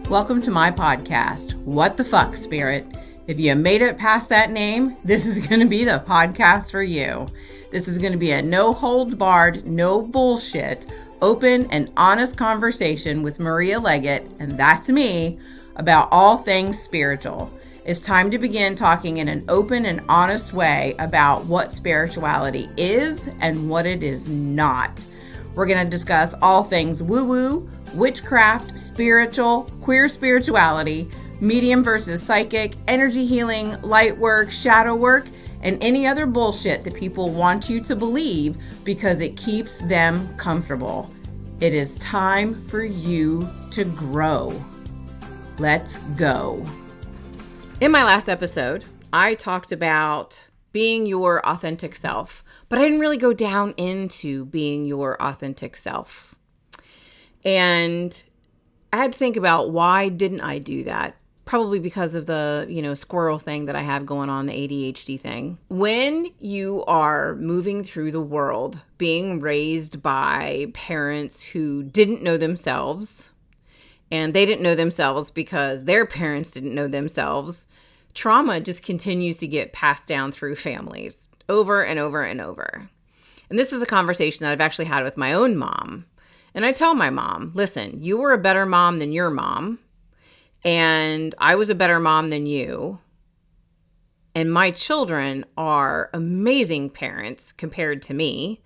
Welcome to my podcast, What the Fuck, Spirit? If you made it past that name, this is going to be the podcast for you. This is going to be a no holds barred, no bullshit, open and honest conversation with Maria Leggett, and that's me, about all things spiritual. It's time to begin talking in an open and honest way about what spirituality is and what it is not. We're going to discuss all things woo-woo, witchcraft, spiritual, queer spirituality, medium versus psychic, energy healing, light work, shadow work, and any other bullshit that people want you to believe because it keeps them comfortable. It is time for you to grow. Let's go. In my last episode, I talked about being your authentic self, but I didn't really go down into being your authentic self. And I had to think about why didn't I do that? Probably because of the, squirrel thing that I have going on, the ADHD thing. When you are moving through the world, being raised by parents who didn't know themselves, and they didn't know themselves because their parents didn't know themselves, trauma just continues to get passed down through families over and over and over. And this is a conversation that I've actually had with my own mom. And I tell my mom, listen, you were a better mom than your mom. And I was a better mom than you. And my children are amazing parents compared to me.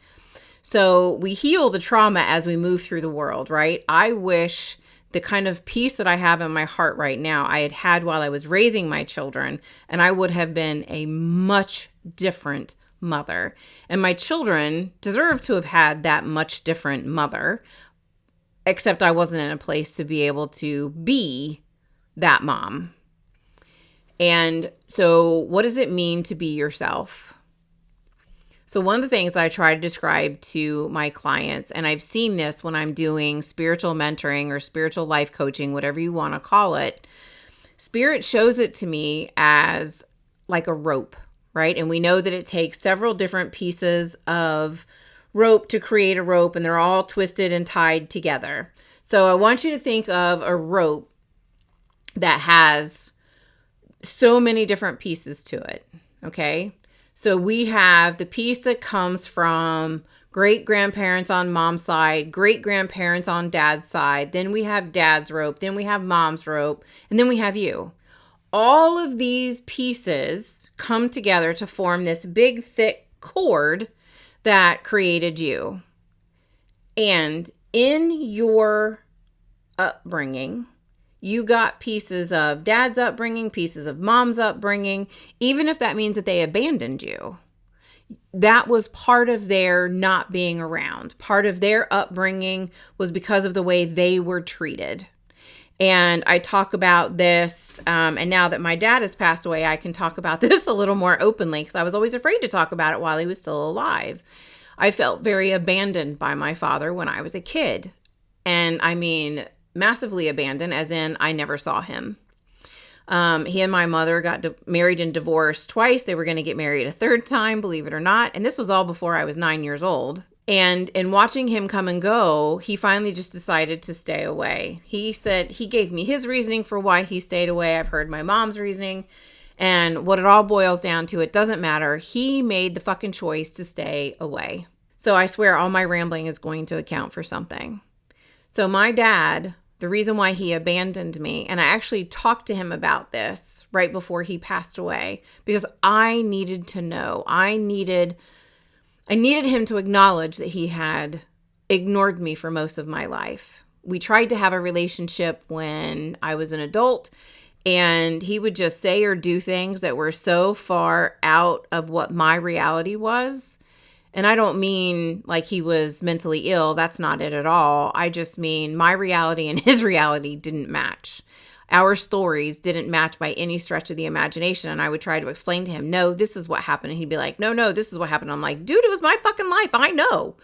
So we heal the trauma as we move through the world, right? I wish the kind of peace that I have in my heart right now, I had had while I was raising my children, and I would have been a much different mother. And my children deserve to have had that much different mother, except I wasn't in a place to be able to be that mom. And so what does it mean to be yourself? So one of the things that I try to describe to my clients, and I've seen this when I'm doing spiritual mentoring or spiritual life coaching, whatever you want to call it, Spirit shows it to me as like a rope, right? And we know that it takes several different pieces of rope to create a rope, and they're all twisted and tied together. So I want you to think of a rope that has so many different pieces to it, okay? So we have the piece that comes from great-grandparents on mom's side, great-grandparents on dad's side. Then we have dad's rope. Then we have mom's rope. And then we have you. All of these pieces come together to form this big, thick cord that created you. And in your upbringing, you got pieces of dad's upbringing, pieces of mom's upbringing, even if that means that they abandoned you. That was part of their not being around. Part of their upbringing was because of the way they were treated. And I talk about this, and now that my dad has passed away, I can talk about this a little more openly because I was always afraid to talk about it while he was still alive. I felt very abandoned by my father when I was a kid. And I mean, massively abandoned, as in I never saw him. He and my mother got married and divorced twice. They were going to get married a third time, believe it or not. And this was all before I was 9 years old. And in watching him come and go, he finally just decided to stay away. He said, he gave me his reasoning for why he stayed away. I've heard my mom's reasoning. And what it all boils down to, it doesn't matter. He made the fucking choice to stay away. So I swear all my rambling is going to account for something. So my dad, the reason why he abandoned me, and I actually talked to him about this right before he passed away, because I needed to know. I needed him to acknowledge that he had ignored me for most of my life. We tried to have a relationship when I was an adult, and he would just say or do things that were so far out of what my reality was. And I don't mean like he was mentally ill. That's not it at all. I just mean my reality and his reality didn't match. Our stories didn't match by any stretch of the imagination. And I would try to explain to him, no, this is what happened. And he'd be like, no, this is what happened. I'm like, dude, it was my fucking life. I know.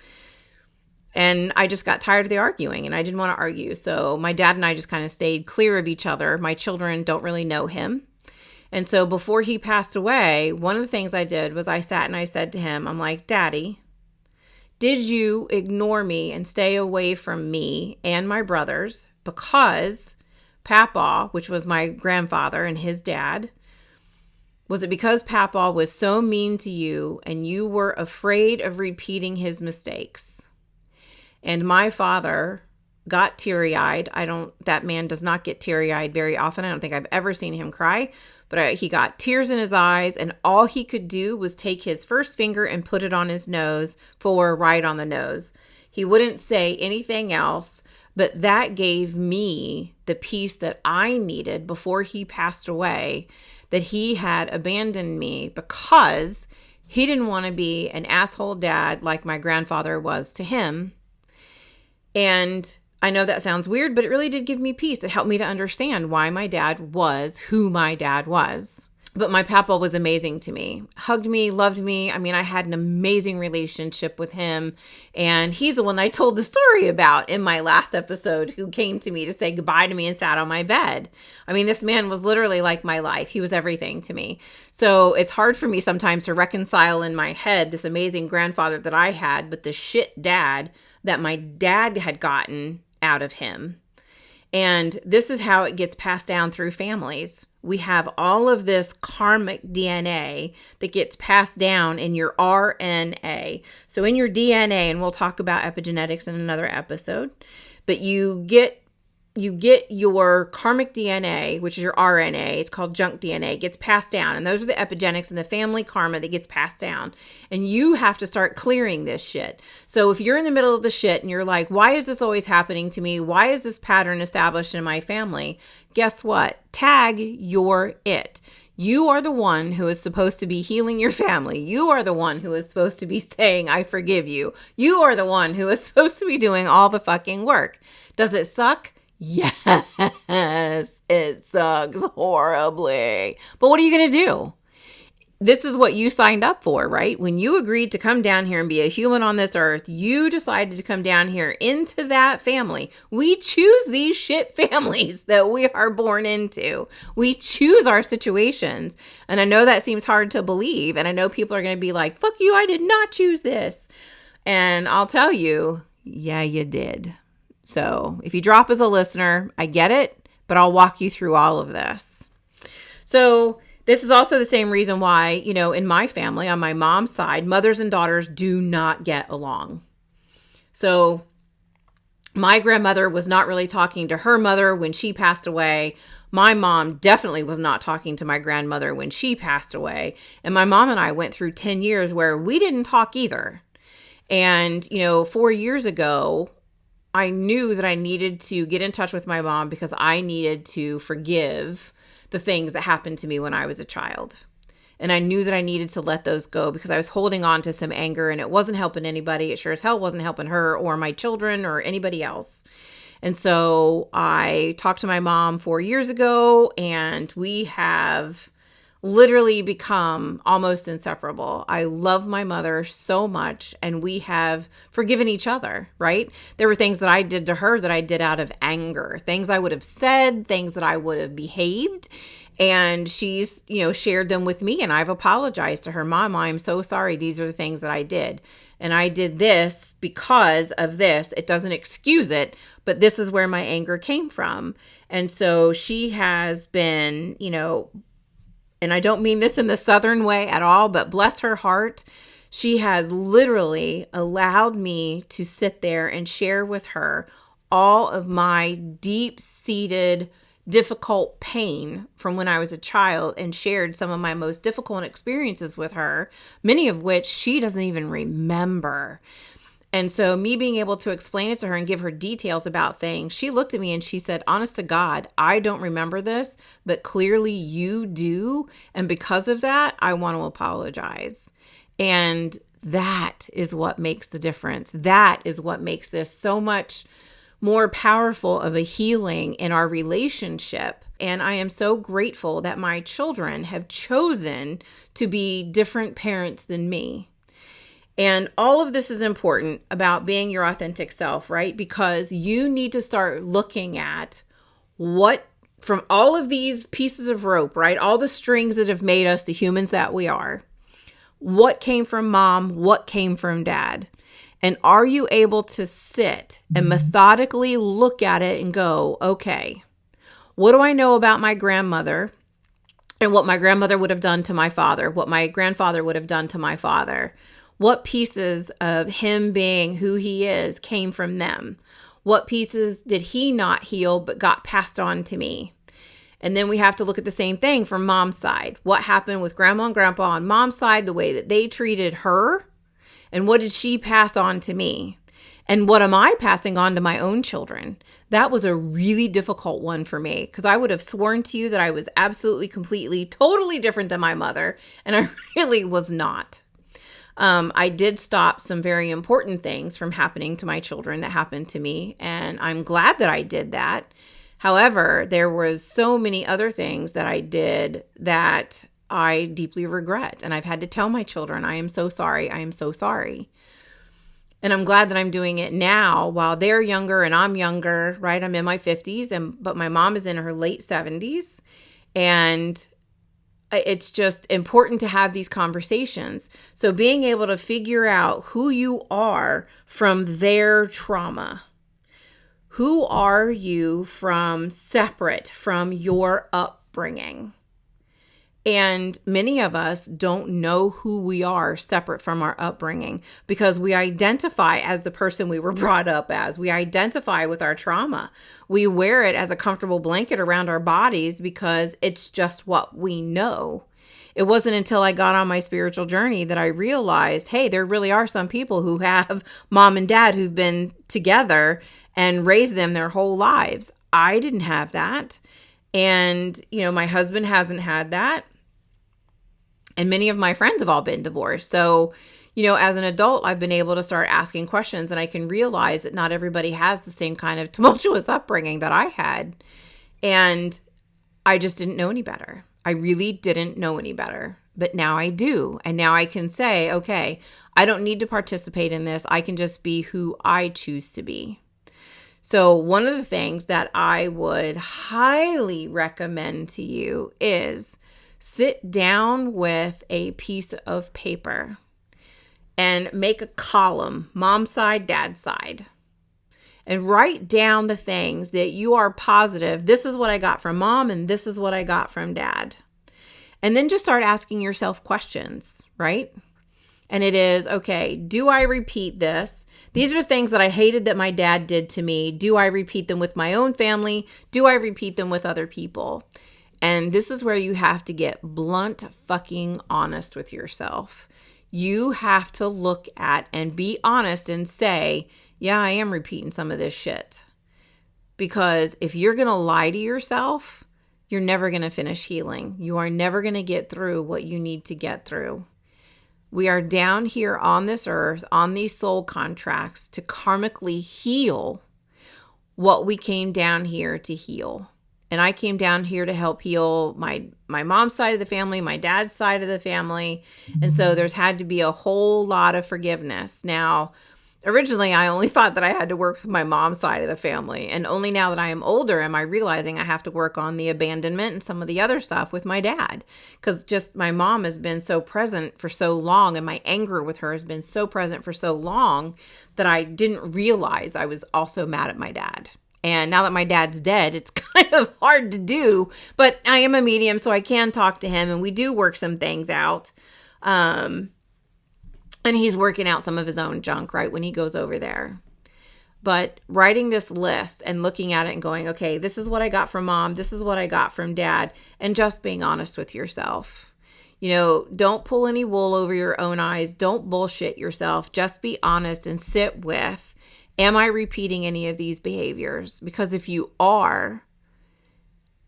And I just got tired of the arguing and I didn't want to argue. So my dad and I just kind of stayed clear of each other. My children don't really know him. And so before he passed away, one of the things I did was I sat and I said to him, I'm like, Daddy, did you ignore me and stay away from me and my brothers because Papaw, which was my grandfather and his dad, was it because Papaw was so mean to you and you were afraid of repeating his mistakes? And my father got teary-eyed. That man does not get teary-eyed very often. I don't think I've ever seen him cry, but he got tears in his eyes, and all he could do was take his first finger and put it on his nose right on the nose. He wouldn't say anything else, but that gave me the peace that I needed before he passed away, that he had abandoned me because he didn't want to be an asshole dad like my grandfather was to him. And I know that sounds weird, but it really did give me peace. It helped me to understand why my dad was who my dad was. But my papa was amazing to me. Hugged me, loved me. I mean, I had an amazing relationship with him. And he's the one I told the story about in my last episode, who came to me to say goodbye to me and sat on my bed. I mean, this man was literally like my life. He was everything to me. So it's hard for me sometimes to reconcile in my head this amazing grandfather that I had, but the shit dad that my dad had gotten out of him. And this is how it gets passed down through families. We have all of this karmic DNA that gets passed down in your RNA. So in your DNA, and we'll talk about epigenetics in another episode, but you get your karmic DNA, which is your RNA. It's called junk DNA. It gets passed down. And those are the epigenetics and the family karma that gets passed down. And you have to start clearing this shit. So if you're in the middle of the shit and you're like, why is this always happening to me? Why is this pattern established in my family? Guess what? Tag you're it. You are the one who is supposed to be healing your family. You are the one who is supposed to be saying, I forgive you. You are the one who is supposed to be doing all the fucking work. Does it suck? Yes, it sucks horribly. But what are you going to do? This is what you signed up for, right? When you agreed to come down here and be a human on this earth, you decided to come down here into that family. We choose these shit families that we are born into. We choose our situations. And I know that seems hard to believe. And I know people are going to be like, fuck you, I did not choose this. And I'll tell you, yeah, you did. So if you drop as a listener, I get it, but I'll walk you through all of this. So this is also the same reason why, in my family, on my mom's side, mothers and daughters do not get along. So my grandmother was not really talking to her mother when she passed away. My mom definitely was not talking to my grandmother when she passed away. And my mom and I went through 10 years where we didn't talk either. And, 4 years ago, I knew that I needed to get in touch with my mom because I needed to forgive the things that happened to me when I was a child. And I knew that I needed to let those go because I was holding on to some anger and it wasn't helping anybody. It sure as hell wasn't helping her or my children or anybody else. And so I talked to my mom 4 years ago and we have literally become almost inseparable. I love my mother so much and we have forgiven each other, right? There were things that I did to her that I did out of anger, things I would have said, things that I would have behaved. And she's, shared them with me and I've apologized to her. Mom, I'm so sorry. These are the things that I did. And I did this because of this. It doesn't excuse it, but this is where my anger came from. And so she has been, and I don't mean this in the Southern way at all, but bless her heart, she has literally allowed me to sit there and share with her all of my deep-seated, difficult pain from when I was a child and shared some of my most difficult experiences with her, many of which she doesn't even remember. And so me being able to explain it to her and give her details about things, she looked at me and she said, honest to God, I don't remember this, but clearly you do. And because of that, I want to apologize. And that is what makes the difference. That is what makes this so much more powerful of a healing in our relationship. And I am so grateful that my children have chosen to be different parents than me. And all of this is important about being your authentic self, right? Because you need to start looking at what, from all of these pieces of rope, right? All the strings that have made us the humans that we are. What came from mom? What came from dad? And are you able to sit and methodically look at it and go, okay, What do I know about my grandmother and what my grandmother would have done to my father, what my grandfather would have done to my father? What pieces of him being who he is came from them? What pieces did he not heal but got passed on to me? And then we have to look at the same thing from mom's side. What happened with grandma and grandpa on mom's side, the way that they treated her, and what did she pass on to me? And what am I passing on to my own children? That was a really difficult one for me because I would have sworn to you that I was absolutely, completely, totally different than my mother. And I really was not. I did stop some very important things from happening to my children that happened to me. And I'm glad that I did that. However, there was so many other things that I did that I deeply regret. And I've had to tell my children, I am so sorry. I am so sorry. And I'm glad that I'm doing it now while they're younger and I'm younger, right? I'm in my 50s, but my mom is in her late 70s. And it's just important to have these conversations. So being able to figure out who you are from their trauma. Who are you separate from your upbringing? And many of us don't know who we are separate from our upbringing because we identify as the person we were brought up as. We identify with our trauma. We wear it as a comfortable blanket around our bodies because it's just what we know. It wasn't until I got on my spiritual journey that I realized, hey, there really are some people who have mom and dad who've been together and raised them their whole lives. I didn't have that. And, my husband hasn't had that. And many of my friends have all been divorced. So, as an adult, I've been able to start asking questions and I can realize that not everybody has the same kind of tumultuous upbringing that I had. And I just didn't know any better. I really didn't know any better. But now I do. And now I can say, okay, I don't need to participate in this. I can just be who I choose to be. So one of the things that I would highly recommend to you is sit down with a piece of paper and make a column, mom's side, dad's side, and write down the things that you are positive. This is what I got from mom and this is what I got from dad. And then just start asking yourself questions, right? And it is, okay, do I repeat this? These are things that I hated that my dad did to me. Do I repeat them with my own family? Do I repeat them with other people? And this is where you have to get blunt fucking honest with yourself. You have to look at and be honest and say, yeah, I am repeating some of this shit. Because if you're going to lie to yourself, you're never going to finish healing. You are never going to get through what you need to get through. We are down here on this earth, on these soul contracts, to karmically heal what we came down here to heal. And I came down here to help heal my mom's side of the family, my dad's side of the family. And so there's had to be a whole lot of forgiveness. Now, originally, I only thought that I had to work with my mom's side of the family. And only now that I am older am I realizing I have to work on the abandonment and some of the other stuff with my dad. Because just my mom has been so present for so long and my anger with her has been so present for so long that I didn't realize I was also mad at my dad. And now that my dad's dead, it's kind of hard to do. But I am a medium, so I can talk to him and we do work some things out. And he's working out some of his own junk, right, when he goes over there. But writing this list and looking at it and going, okay, this is what I got from mom. This is what I got from dad. And just being honest with yourself. Don't pull any wool over your own eyes. Don't bullshit yourself. Just be honest and sit with, am I repeating any of these behaviors? Because if you are,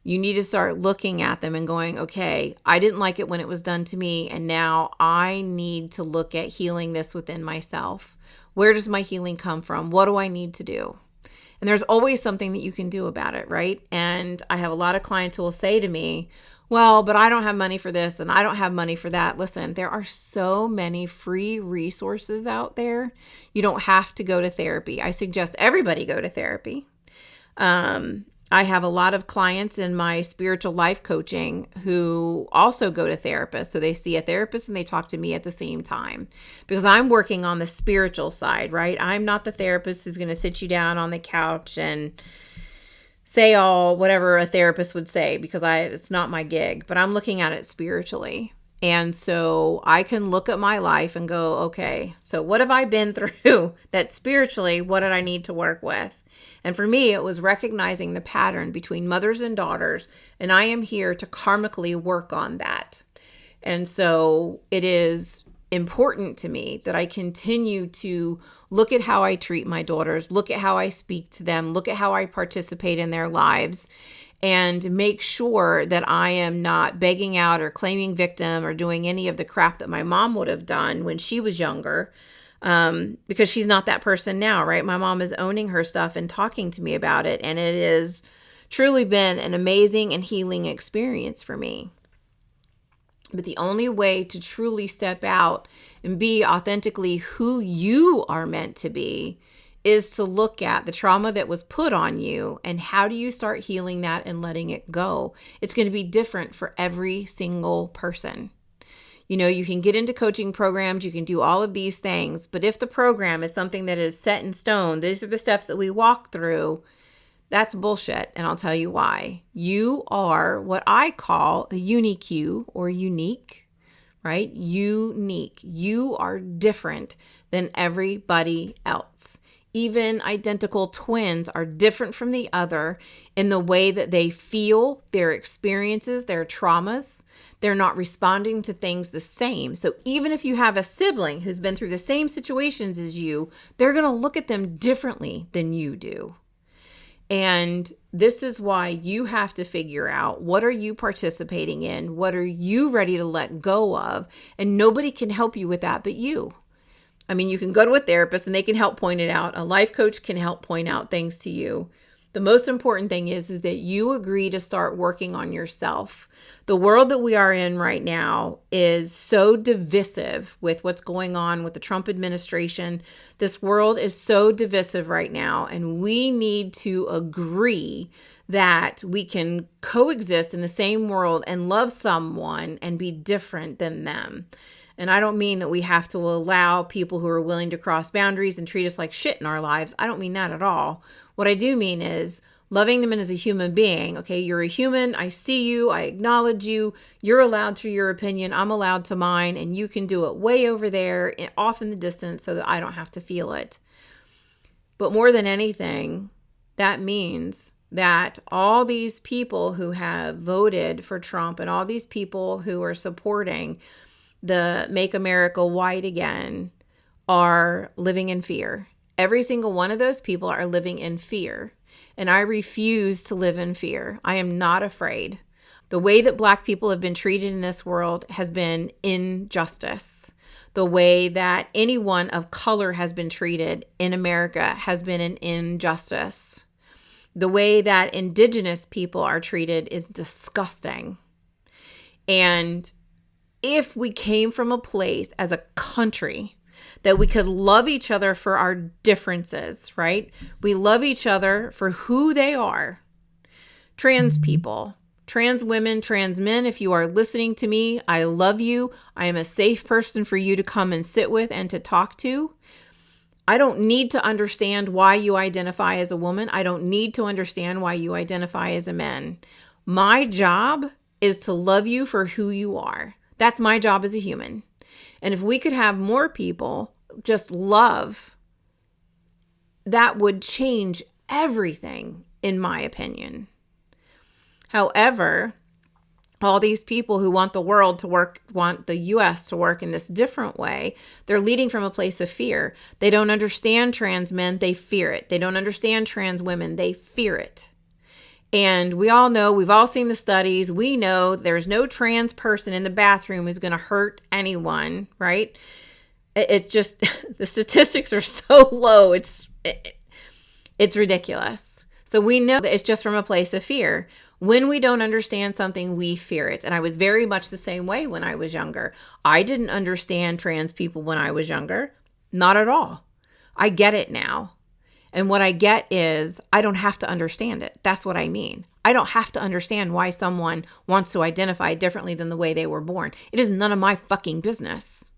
you need to start looking at them and going, okay, I didn't like it when it was done to me. And now I need to look at healing this within myself. Where does my healing come from? What do I need to do? And there's always something that you can do about it, right? And I have a lot of clients who will say to me, well, but I don't have money for this and I don't have money for that. Listen, there are so many free resources out there. You don't have to go to therapy. I suggest everybody go to therapy. I have a lot of clients in my spiritual life coaching who also go to therapists. So they see a therapist and they talk to me at the same time because I'm working on the spiritual side, right? I'm not the therapist who's going to sit you down on the couch and say all whatever a therapist would say because it's not my gig, but I'm looking at it spiritually. And so I can look at my life and go, okay, so what have I been through that spiritually, what did I need to work with? And for me, it was recognizing the pattern between mothers and daughters, and I am here to karmically work on that. And so it is important to me that I continue to look at how I treat my daughters, look at how I speak to them, look at how I participate in their lives, and make sure that I am not begging out or claiming victim or doing any of the crap that my mom would have done when she was younger, because she's not that person now, right? My mom is owning her stuff and talking to me about it, and it has truly been an amazing and healing experience for me. But the only way to truly step out and be authentically who you are meant to be is to look at the trauma that was put on you and how do you start healing that and letting it go. It's going to be different for every single person. You know, you can get into coaching programs, you can do all of these things, but if the program is something that is set in stone, these are the steps that we walk through, that's bullshit, and I'll tell you why. You are what I call a unique or unique, right? Unique. You are different than everybody else. Even identical twins are different from the other in the way that they feel, their experiences, their traumas. They're not responding to things the same. So even if you have a sibling who's been through the same situations as you, they're going to look at them differently than you do. And this is why you have to figure out, what are you participating in? What are you ready to let go of? And nobody can help you with that but you. I mean, you can go to a therapist and they can help point it out. A life coach can help point out things to you. The most important thing is that you agree to start working on yourself. The world that we are in right now is so divisive with what's going on with the Trump administration. This world is so divisive right now, and we need to agree that we can coexist in the same world and love someone and be different than them. And I don't mean that we have to allow people who are willing to cross boundaries and treat us like shit in our lives. I don't mean that at all. What I do mean is loving them as a human being. Okay, you're a human. I see you. I acknowledge you. You're allowed to your opinion. I'm allowed to mine. And you can do it way over there, off in the distance, so that I don't have to feel it. But more than anything, that means that all these people who have voted for Trump and all these people who are supporting the Make America White Again are living in fear. Every single one of those people are living in fear. And I refuse to live in fear. I am not afraid. The way that Black people have been treated in this world has been injustice. The way that anyone of color has been treated in America has been an injustice. The way that Indigenous people are treated is disgusting. And if we came from a place as a country that we could love each other for our differences, right? We love each other for who they are. Trans people, trans women, trans men, if you are listening to me, I love you. I am a safe person for you to come and sit with and to talk to. I don't need to understand why you identify as a woman. I don't need to understand why you identify as a man. My job is to love you for who you are. That's my job as a human. And if we could have more people just love, that would change everything, in my opinion. However, all these people who want the world to work, want the U.S. to work in this different way, they're leading from a place of fear. They don't understand trans men, they fear it. They don't understand trans women, they fear it. And we all know, we've all seen the studies. We know there's no trans person in the bathroom who's going to hurt anyone, right? It's just, the statistics are so low. It's ridiculous. So we know that it's just from a place of fear. When we don't understand something, we fear it. And I was very much the same way when I was younger. I didn't understand trans people when I was younger. Not at all. I get it now. And what I get is I don't have to understand it. That's what I mean. I don't have to understand why someone wants to identify differently than the way they were born. It is none of my fucking business.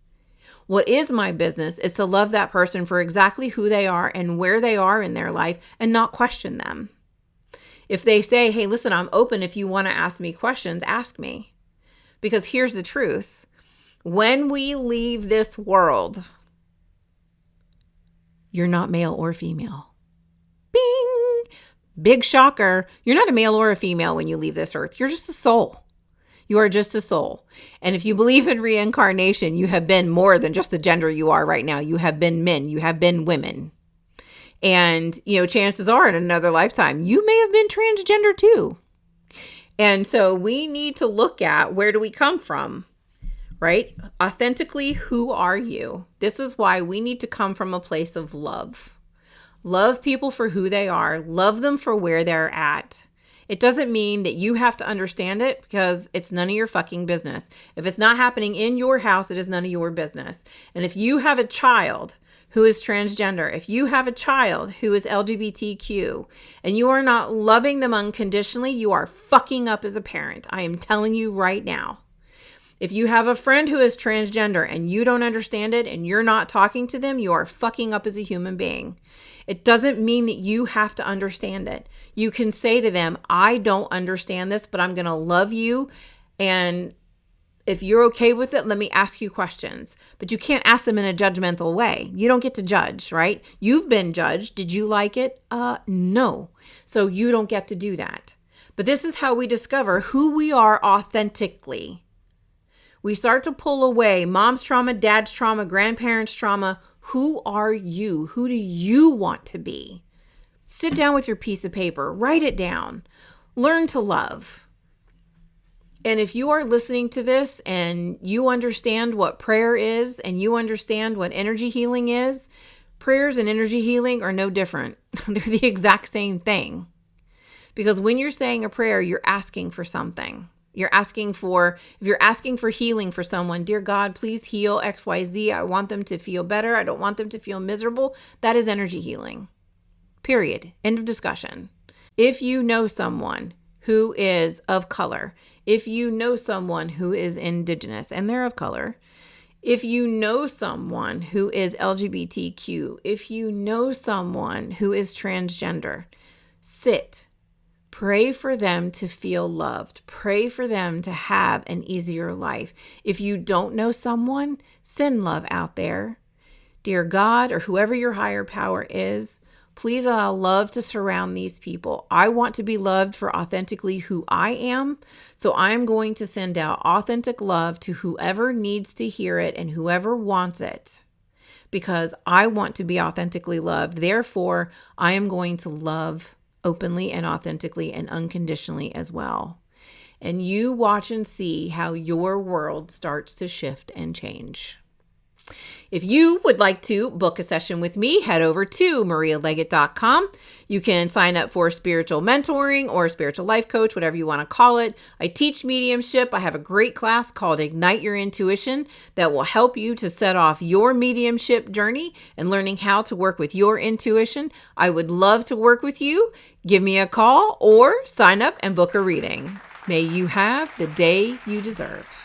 What is my business is to love that person for exactly who they are and where they are in their life and not question them. If they say, hey, listen, I'm open. If you want to ask me questions, ask me. Because here's the truth. When we leave this world, you're not male or female. Bing! Big shocker. You're not a male or a female when you leave this earth. You're just a soul. You are just a soul. And if you believe in reincarnation, you have been more than just the gender you are right now. You have been men. You have been women. And, chances are in another lifetime, you may have been transgender too. And so we need to look at, where do we come from, right? Authentically, who are you? This is why we need to come from a place of love. Love people for who they are. Love them for where they're at. It doesn't mean that you have to understand it, because it's none of your fucking business. If it's not happening in your house, it is none of your business. And if you have a child who is transgender, if you have a child who is LGBTQ, and you are not loving them unconditionally, you are fucking up as a parent. I am telling you right now. If you have a friend who is transgender and you don't understand it and you're not talking to them, you are fucking up as a human being. It doesn't mean that you have to understand it. You can say to them, I don't understand this, but I'm going to love you. And if you're okay with it, let me ask you questions. But you can't ask them in a judgmental way. You don't get to judge, right? You've been judged. Did you like it? No. So you don't get to do that. But this is how we discover who we are authentically. We start to pull away mom's trauma, dad's trauma, grandparents' trauma. Who are you? Who do you want to be? Sit down with your piece of paper. Write it down. Learn to love. And if you are listening to this and you understand what prayer is and you understand what energy healing is, prayers and energy healing are no different. They're the exact same thing. Because when you're saying a prayer, you're asking for something. If you're asking for healing for someone, dear God, please heal XYZ. I want them to feel better. I don't want them to feel miserable. That is energy healing. Period. End of discussion. If you know someone who is of color, if you know someone who is indigenous and they're of color, if you know someone who is LGBTQ, if you know someone who is transgender, sit. Pray for them to feel loved. Pray for them to have an easier life. If you don't know someone, send love out there. Dear God, or whoever your higher power is, please allow love to surround these people. I want to be loved for authentically who I am. So I'm going to send out authentic love to whoever needs to hear it and whoever wants it, because I want to be authentically loved. Therefore, I am going to love openly and authentically and unconditionally as well. And you watch and see how your world starts to shift and change. If you would like to book a session with me, head over to marialeggett.com. You can sign up for spiritual mentoring or spiritual life coach, whatever you want to call it. I teach mediumship. I have a great class called Ignite Your Intuition that will help you to set off your mediumship journey and learning how to work with your intuition. I would love to work with you. Give me a call or sign up and book a reading. May you have the day you deserve.